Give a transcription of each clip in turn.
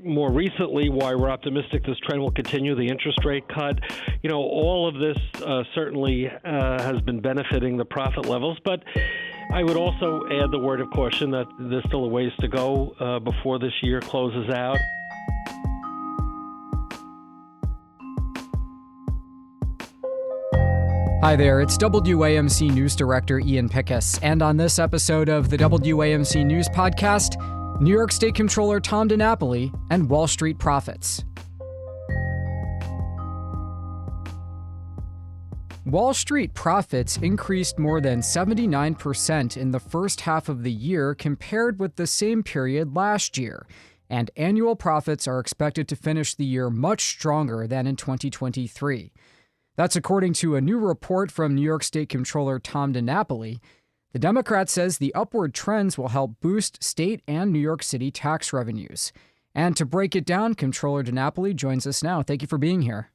more recently why we're optimistic this trend will continue, the interest rate cut. All of this certainly has been benefiting the profit levels, but I would also add the word of caution that there's still a ways to go before this year closes out. Hi there, it's WAMC News Director Ian Pickus, and on this episode of the WAMC News Podcast, New York State Comptroller Tom DiNapoli and Wall Street profits. Wall Street profits increased more than 79% in the first half of the year compared with the same period last year, and annual profits are expected to finish the year much stronger than in 2023. That's according to a new report from New York State Comptroller Tom DiNapoli. The Democrat says the upward trends will help boost state and New York City tax revenues. And to break it down, Comptroller DiNapoli joins us now. Thank you for being here.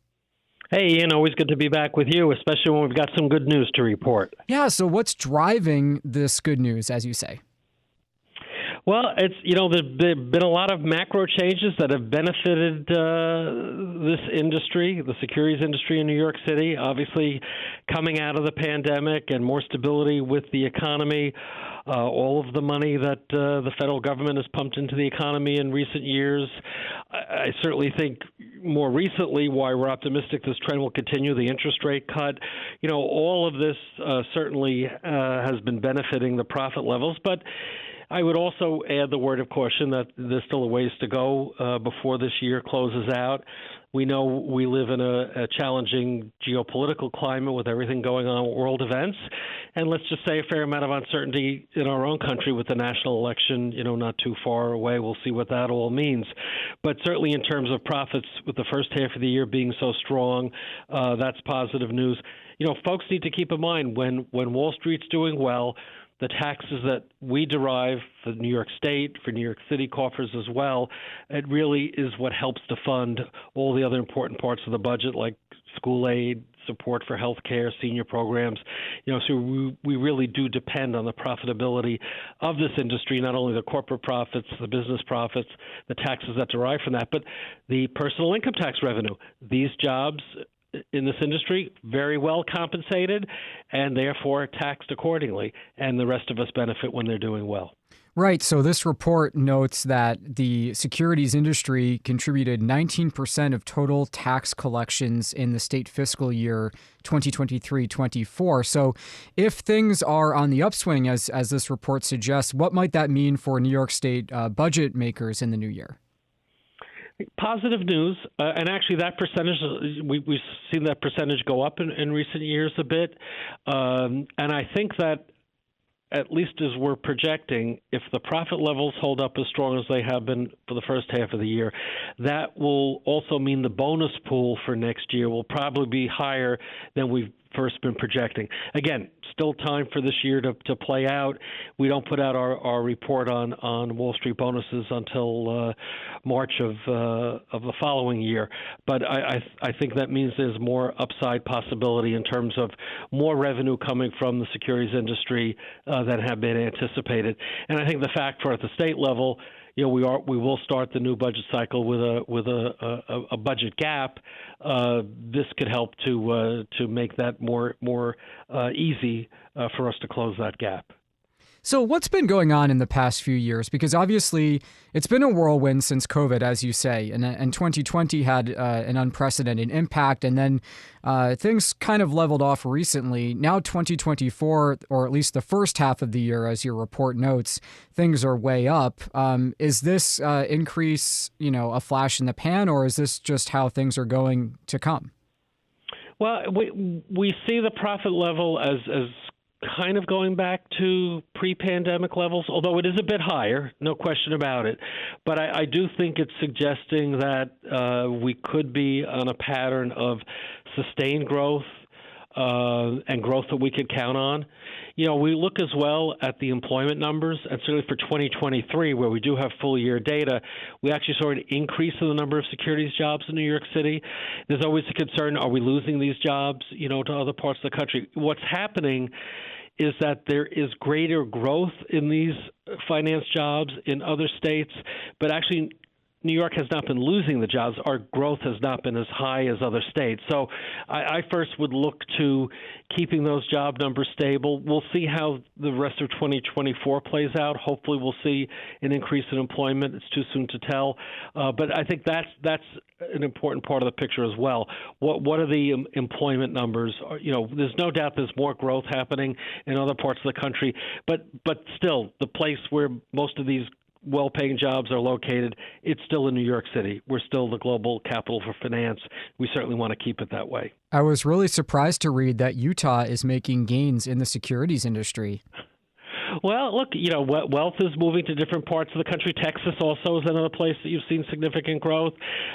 Hey, Ian, always good to be back with you, especially when we've got some good news to report. Yeah, so what's driving this good news, as you say? Well, there's been a lot of macro changes that have benefited this industry, the securities industry in New York City. Obviously, coming out of the pandemic and more stability with the economy, all of the money that the federal government has pumped into the economy in recent years. I certainly think more recently why we're optimistic this trend will continue, the interest rate cut. All of this certainly has been benefiting the profit levels, but I would also add the word of caution that there's still a ways to go before this year closes out. We know we live in a challenging geopolitical climate with everything going on with world events. And let's just say a fair amount of uncertainty in our own country with the national election, not too far away. We'll see what that all means. But certainly in terms of profits, with the first half of the year being so strong, that's positive news. Folks need to keep in mind when Wall Street's doing well, the taxes that we derive for New York State, for New York City coffers as well, it really is what helps to fund all the other important parts of the budget, like school aid, support for health care, senior programs. So we really do depend on the profitability of this industry, not only the corporate profits, the business profits, the taxes that derive from that, but the personal income tax revenue. These jobs in this industry, very well compensated and therefore taxed accordingly. And the rest of us benefit when they're doing well. Right. So this report notes that the securities industry contributed 19% of total tax collections in the state fiscal year 2023-24. So if things are on the upswing, as this report suggests, what might that mean for New York State budget makers in the new year? Positive news, and actually that percentage, we've seen that percentage go up in recent years a bit, and I think that at least as we're projecting, if the profit levels hold up as strong as they have been for the first half of the year, that will also mean the bonus pool for next year will probably be higher than we've first been projecting. Again, still time for this year to play out. We don't put out our report on Wall Street bonuses until March of the following year. But I think that means there's more upside possibility in terms of more revenue coming from the securities industry than have been anticipated. And I think the fact for at the state level, we will start the new budget cycle with a budget gap. This could help to make that more easy for us to close that gap. So what's been going on in the past few years? Because obviously it's been a whirlwind since COVID, as you say, and 2020 had an unprecedented impact, and then things kind of leveled off recently. Now 2024, or at least the first half of the year, as your report notes, things are way up. Is this increase, a flash in the pan, or is this just how things are going to come? Well, we see the profit level as kind of going back to pre-pandemic levels, although it is a bit higher, no question about it. But I do think it's suggesting that we could be on a pattern of sustained growth and growth that we could count on. We look as well at the employment numbers, and certainly for 2023, where we do have full year data, we actually saw an increase in the number of securities jobs in New York City. There's always a concern, are we losing these jobs, to other parts of the country? What's happening is that there is greater growth in these finance jobs in other states, but actually New York has not been losing the jobs. Our growth has not been as high as other states. So I first would look to keeping those job numbers stable. We'll see how the rest of 2024 plays out. Hopefully we'll see an increase in employment. It's too soon to tell. But I think that's an important part of the picture as well. What are the employment numbers? There's no doubt there's more growth happening in other parts of the country. But still, the place where most of these well-paying jobs are located, it's still in New York City. We're still the global capital for finance. We certainly want to keep it that way. I was really surprised to read that Utah is making gains in the securities industry. Well, look, wealth is moving to different parts of the country. Texas also is another place that you've seen significant growth.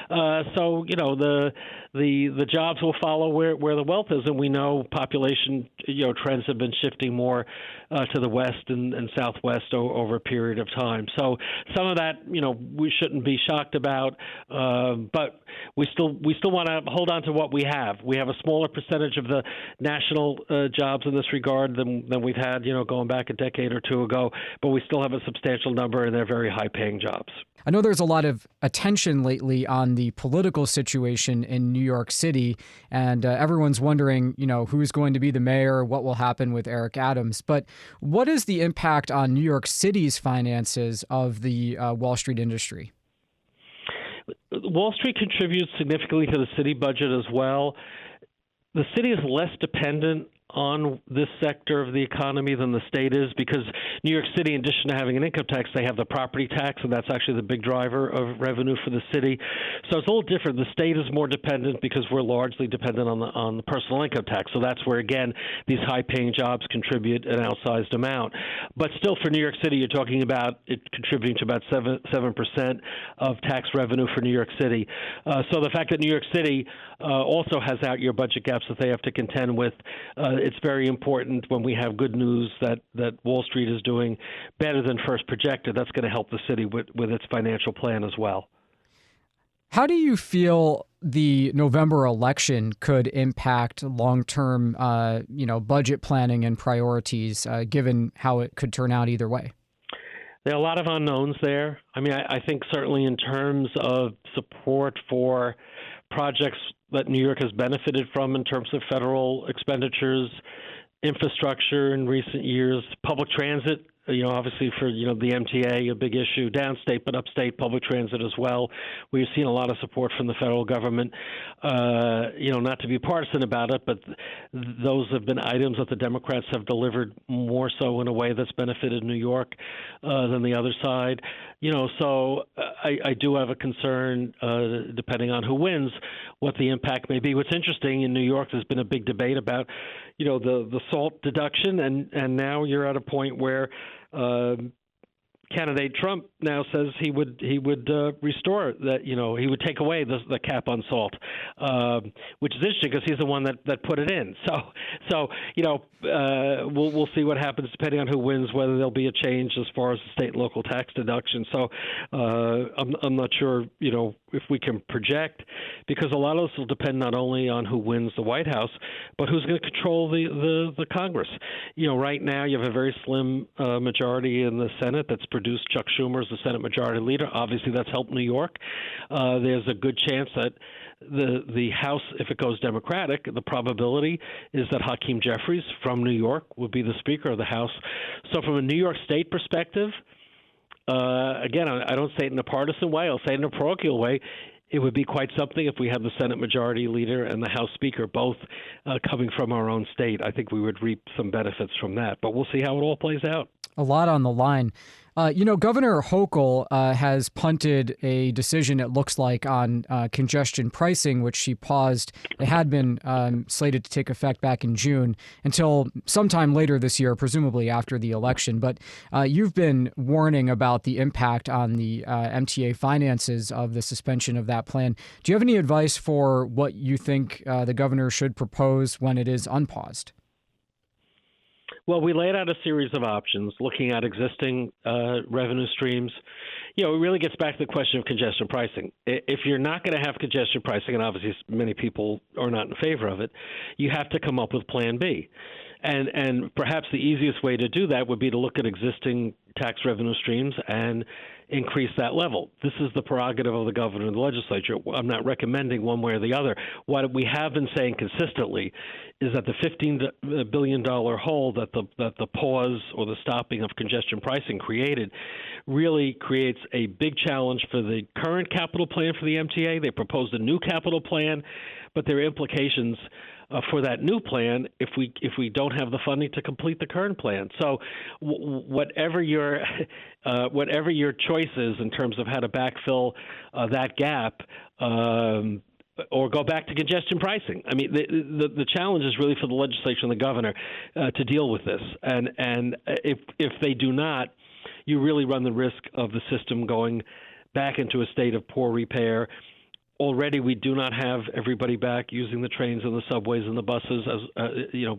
So the jobs will follow where the wealth is, and we know population trends have been shifting more to the west and southwest over a period of time. So some of that we shouldn't be shocked about, but we still want to hold on to what we have. We have a smaller percentage of the national jobs in this regard than we've had going back a decade or two ago, but we still have a substantial number, and they're very high-paying jobs. I know there's a lot of attention lately on the political situation in New York City, and everyone's wondering, who's going to be the mayor, what will happen with Eric Adams. But what is the impact on New York City's finances of the Wall Street industry? Wall Street contributes significantly to the city budget as well. The city is less dependent on this sector of the economy than the state is, because New York City, in addition to having an income tax, they have the property tax, and that's actually the big driver of revenue for the city. So it's a little different. The state is more dependent because we're largely dependent on the personal income tax. So that's where, again, these high-paying jobs contribute an outsized amount. But still, for New York City, you're talking about it contributing to about 7% of tax revenue for New York City. So the fact that New York City also has out-year budget gaps that they have to contend with, it's very important when we have good news that Wall Street is doing better than first projected. That's going to help the city with its financial plan as well. How do you feel the November election could impact long-term, budget planning and priorities, given how it could turn out either way? There are a lot of unknowns there. I mean, I think certainly in terms of support for projects that New York has benefited from in terms of federal expenditures, infrastructure in recent years, public transit, obviously for, the MTA, a big issue, downstate, but upstate public transit as well. We've seen a lot of support from the federal government, not to be partisan about it, but those have been items that the Democrats have delivered more so in a way that's benefited New York than the other side. So I do have a concern, depending on who wins, what the impact may be. What's interesting in New York, there's been a big debate about, the SALT deduction, and now you're at a point where candidate Trump now says he would restore that, he would take away the cap on SALT, which is interesting because he's the one that put it in. So we'll see what happens depending on who wins, whether there'll be a change as far as the state and local tax deduction. So I'm not sure, if we can project, because a lot of this will depend not only on who wins the White House, but who's going to control the Congress. Right now you have a very slim majority in the Senate that's produced Chuck Schumer as the Senate Majority Leader. Obviously, that's helped New York. There's a good chance that the House, if it goes Democratic, the probability is that Hakeem Jeffries from New York will be the Speaker of the House. So from a New York State perspective, again, I don't say it in a partisan way. I'll say it in a parochial way. It would be quite something if we had the Senate Majority Leader and the House Speaker both coming from our own state. I think we would reap some benefits from that. But we'll see how it all plays out. A lot on the line. Governor Hochul has punted a decision, it looks like, on congestion pricing, which she paused. It had been slated to take effect back in June until sometime later this year, presumably after the election. But you've been warning about the impact on the MTA finances of the suspension of that plan. Do you have any advice for what you think the governor should propose when it is unpaused? Well, we laid out a series of options looking at existing revenue streams. It really gets back to the question of congestion pricing. If you're not going to have congestion pricing, and obviously many people are not in favor of it, you have to come up with Plan B. And perhaps the easiest way to do that would be to look at existing tax revenue streams and increase that level. This is the prerogative of the governor and the legislature. I'm not recommending one way or the other. What we have been saying consistently is that the $15 billion hole that the pause or the stopping of congestion pricing created really creates a big challenge for the current capital plan for the MTA. They proposed a new capital plan, but there are implications for that new plan if we don't have the funding to complete the current plan. So whatever your choice is in terms of how to backfill that gap, or go back to congestion pricing. I mean, the challenge is really for the legislature and the governor to deal with this. And if they do not, you really run the risk of the system going back into a state of poor repair. Already, we do not have everybody back using the trains and the subways and the buses, as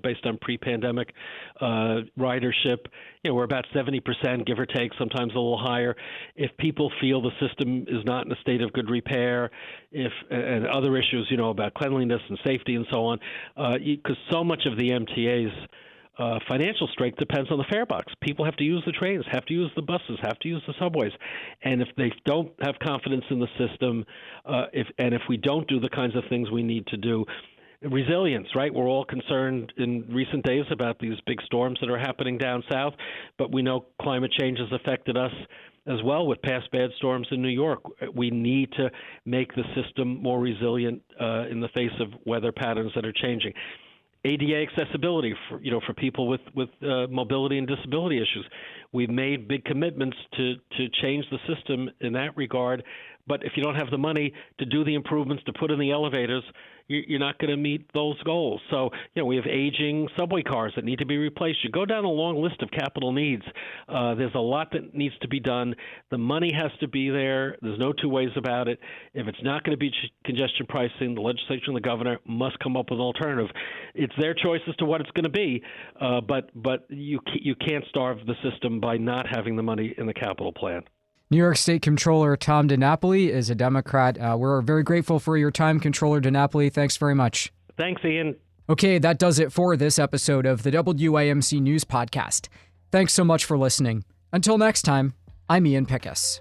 based on pre-pandemic ridership. We're about 70%, give or take, sometimes a little higher. If people feel the system is not in a state of good repair, and other issues, about cleanliness and safety and so on, because so much of the MTA's financial strength depends on the fare box. People have to use the trains, have to use the buses, have to use the subways. And if they don't have confidence in the system, if we don't do the kinds of things we need to do, resilience, right? We're all concerned in recent days about these big storms that are happening down south, but we know climate change has affected us as well with past bad storms in New York. We need to make the system more resilient in the face of weather patterns that are changing. ADA accessibility for people with mobility and disability issues. We've made big commitments to change the system in that regard, but if you don't have the money to do the improvements, to put in the elevators, you're not going to meet those goals. So, we have aging subway cars that need to be replaced. You go down a long list of capital needs. There's a lot that needs to be done. The money has to be there. There's no two ways about it. If it's not going to be congestion pricing, the legislature and the governor must come up with an alternative. It's their choice as to what it's going to be, but you can't starve the system by not having the money in the capital plan. New York State Comptroller Tom DiNapoli is a Democrat. We're very grateful for your time, Comptroller DiNapoli. Thanks very much. Thanks, Ian. Okay, that does it for this episode of the WAMC News Podcast. Thanks so much for listening. Until next time, I'm Ian Pickus.